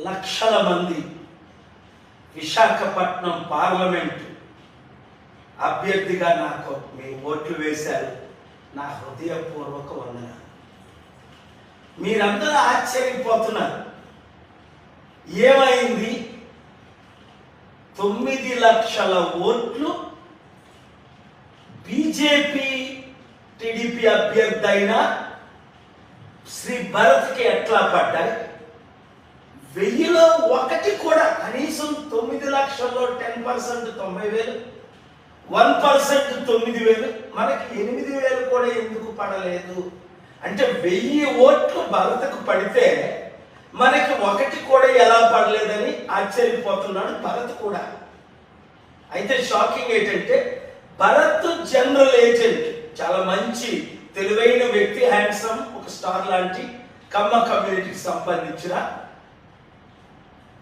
లక్షల మంది విశాఖపట్నం పార్లమెంటు అభ్యర్థిగా నాకు మీ ఓట్లు వేశారు. నా హృదయపూర్వక వందనాలు. మీరందరూ ఆశ్చర్యపోతున్నారు, ఏమైంది? 9 లక్షల ఓట్లు బీజేపీ టీడీపీ అభ్యర్థి అయిన శ్రీ భరత్కి ఎట్లా పడ్డాయి? 1000లో 1 కూడా కనీసం 9 లక్షల్లో 10% 90,000, 1% 9,000, మనకి 8,000 కూడా ఎందుకు పడలేదు అంటే 1000 ఓట్లు భరత్కు పడితే మనకి 1 కూడా ఎలా పడలేదని ఆశ్చర్యపోతున్నాడు భరత్ కూడా. అయితే షాకింగ్ ఏంటంటే భరత్ జనరల్ ఏజెంట్, చాలా మంచి తెలివైన వ్యక్తి, హ్యాండ్సమ్, ఒక స్టార్ లాంటి కమ్మ కమ్యూనిటీకి సంబంధించిన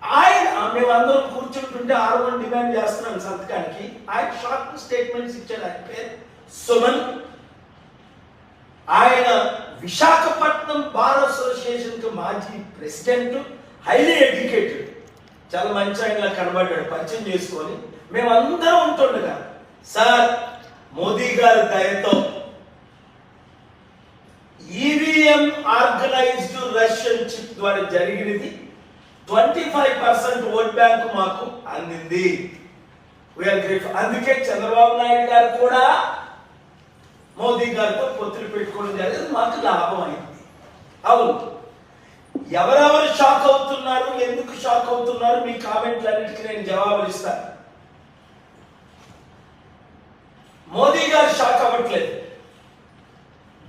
ఆయన. మేమందరం కూర్చుంటుంటే 6 డిమాండ్ చేస్తున్నాం సంతకానికి. ఆయన షార్ట్ స్టేట్మెంట్స్ ఇచ్చాడు. ఆయన పేరు సుమన్. ఆయన విశాఖపట్నం బార్ అసోసియేషన్ కి మాజీ ప్రెసిడెంట్, హైలీ ఎడ్యుకేటెడ్, చాలా మంచి ఆయనలా కనబడ్డాడు. పరిచయం చేసుకొని మేమందరం ఉంటుండగా, సార్ మోదీ గారి దయతో ఈవీఎం ఆర్గనైజ్డ్ రష్యన్ చిప్ ద్వారా జరిగినది 25% ఓట్ బ్యాంక్ మాకు అందింది. అందుకే చంద్రబాబు నాయుడు గారు కూడా మోదీ గారితో పొత్తులు పెట్టుకోవడం జరిగింది, మాకు లాభం అయింది. అవును, ఎవరెవరు షాక్ అవుతున్నారు, ఎందుకు షాక్ అవుతున్నారు, మీ కామెంట్లన్నిటికీ నేను జవాబులు ఇస్తాను. మోదీ గారు షాక్ అవ్వట్లేదు,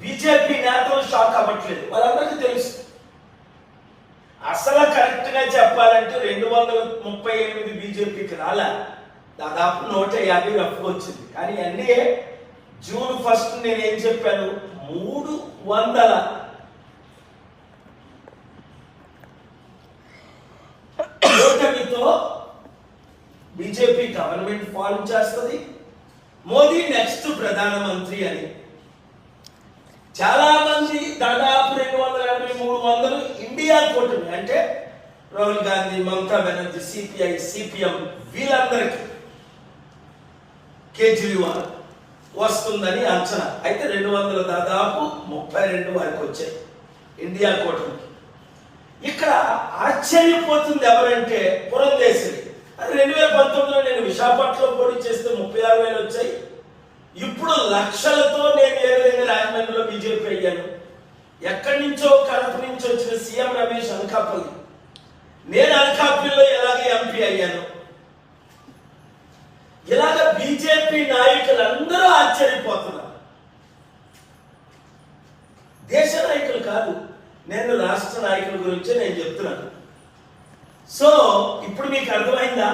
బీజేపీ నేతలు షాక్ అవ్వట్లేదు, వాళ్ళందరికీ తెలుసు. అసలు కరెక్ట్ గా చెప్పాలంటే 238 బీజేపీకి రాలా, దాదాపు 150 రఫ్గా వచ్చింది. కానీ ఎన్డీఏ జూన్ 1 నేను ఏం చెప్పాను, 300 ఓటమితో బీజేపీ గవర్నమెంట్ ఫార్మ్ చేస్తుంది, మోదీ నెక్స్ట్ ప్రధానమంత్రి అని. చాలా మంది దాదాపు 280-300 ఇండియా కూటమి అంటే రాహుల్ గాంధీ, మమతా బెనర్జీ, సిపిఐ, సిపిఎం, వీళ్ళందరికీ కేజ్రీవాల్ వస్తుందని అంచనా. అయితే 200 దాదాపు 32 వరకు వచ్చాయి ఇండియా కూటమికి. ఇక్కడ ఆశ్చర్యపోతుంది ఎవరంటే పురంధేశ్వరి. 2019లో నేను విశాఖపట్నంలో పోటీ చేస్తే 36,000 వచ్చాయి. ఇప్పుడు లక్షలతో నేను ఏ విధంగా రాజమండ్రిలో బీజేపీ అయ్యాను. ఎక్కడి నుంచో కడప నుంచి వచ్చిన సీఎం రమేష్ అనకాపల్లి, నేను అనకాపల్లిలో ఎలాగే ఎంపీ అయ్యాను. ఇలాగ బీజేపీ నాయకులందరూ ఆశ్చర్యపోతున్నారు. దేశ నాయకులు కాదు, నేను రాష్ట్ర నాయకుల గురించే నేను చెప్తున్నాను. సో ఇప్పుడు మీకు అర్థమైందా?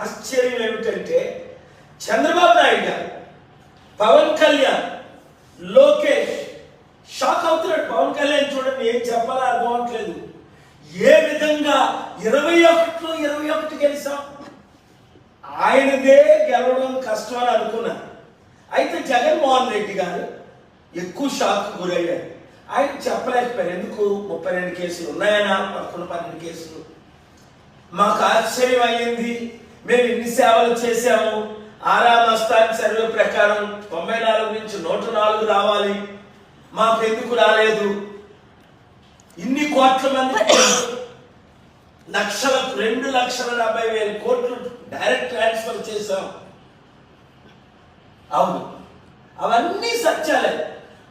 ఆశ్చర్యం ఏమిటంటే చంద్రబాబు నాయుడు గారు, పవన్ కళ్యాణ్, లోకేష్ షాక్ అవుతున్నాడు. పవన్ కళ్యాణ్ చూడండి, ఏం చెప్పాలో అర్థం అవట్లేదు. ఏ విధంగా 21లో 21 గెలిచాం, ఆయనదే గెలవడం కష్టం అని అనుకున్నాను. అయితే జగన్మోహన్ రెడ్డి గారు ఎక్కువ షాక్ గురయ్యారు. ఆయన చెప్పలేకపోయారు. ఎందుకు? 32 కేసులు ఉన్నాయనా, 11-12 కేసులు. మాకు ఆశ్చర్యం అయ్యింది. మేము ఇన్ని సేవలు చేశాము, ఆరామస్థాన్ సర్వే ప్రకారం 94 నుంచి 104 రావాలి, మాకు ఎందుకు రాలేదు? ఇన్ని కోట్ల మంది లక్షలకు 2,70,000 కోట్లు డైరెక్ట్ ట్రాన్స్ఫర్ చేశాం. అవును, అవన్నీ సత్యాలే.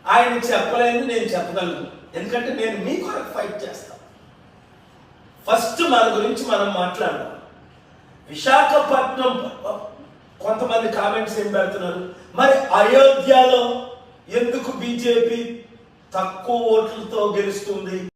ఆయన చెప్పలేదు, నేను చెప్పగలను. ఎందుకంటే నేను మీ కొరకు ఫైట్ చేస్తాను. ఫస్ట్ మన గురించి మనం మాట్లాడదాం. విశాఖపట్నం కొంతమంది కామెంట్స్ ఏం పెడుతున్నారు, మరి అయోధ్యలో ఎందుకు బీజేపీ తక్కువ ఓట్లతో గెలుస్తుంది?